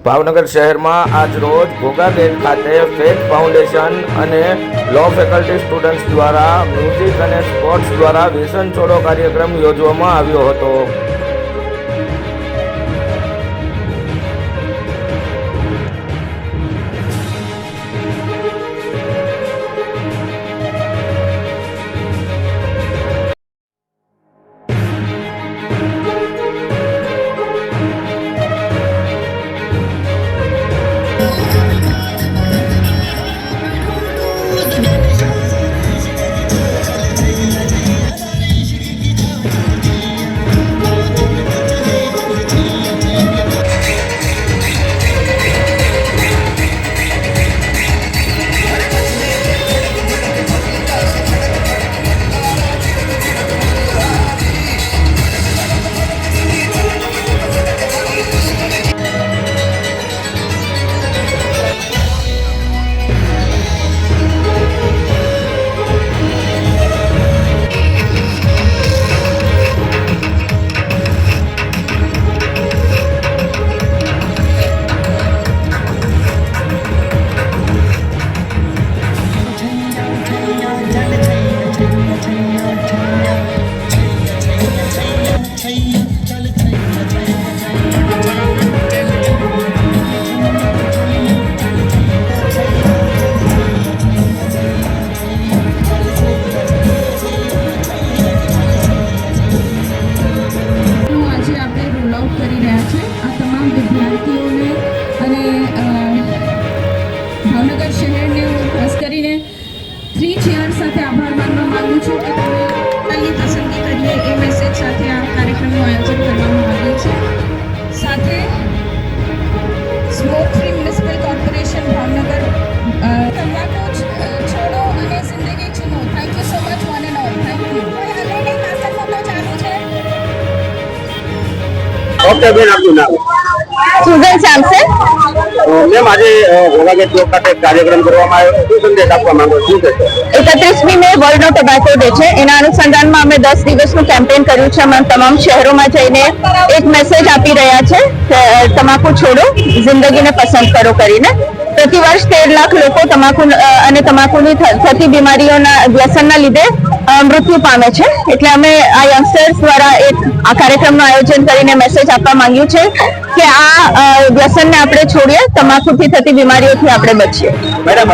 ભાવનગર શહેરમાં આજ રોજ ઘોઘા ગેટ ખાતે ફેથ ફાઉન્ડેશન અને લો ફેકલ્ટી સ્ટુડન્ટ્સ દ્વારા મ્યુઝિક અને સ્પોર્ટ્સ દ્વારા વ્યસન છોડો કાર્યક્રમ યોજવામાં આવ્યો હતો। ભાવનગર શહેરને હું ખાસ કરીને 3 ચેર સાથે આભાર માનવા માંગુ છું કે તમે પોતાની પસંદગી કરીએ એ મેસેજ સાથે આ કાર્યક્રમનું આયોજન કરવામાં આવ્યું છે। સાથે smoke free municipal corporation Bhavnagar તંબાકુ છોડો અને જિંદગી ચૂનો। Thank you so much one and all. Thank you. ચાલુ છે। ઓકે બેન, આપનું નામ? સુગન સામસન। મેમ, આજે ઘોઘા ગેટ ચોક ખાતે કાર્યક્રમ કરવામાં આવ્યો, શું સંદેશ આપવા માંગો? શું કહેશો? 31મી મે વર્લ્ડ નો ટોબેકો ડે છે, એના અનુસંધાનમાં અમે 10 દિવસનું કેમ્પેન કર્યું છે। અમે તમામ શહેરોમાં જઈને એક મેસેજ આપી રહ્યા છે કે તમાકુ છોડો, જિંદગીને પસંદ કરો કરીને। પ્રતિવર્ષ 13 લાખ લોકો તમાકુ અને તમાકુની થતી બીમારીઓના વ્યસનના લીધે મૃત્યુ પામે છે। એટલે અમે આ યંગસ્ટર્સ દ્વારા આ કાર્યક્રમનું આયોજન કરીને મેસેજ આપવા માંગ્યું છે કે આ વ્યસનને આપણે છોડીએ, તમાકુથી થતી બીમારીઓથી આપણે બચીએ। મેડમ,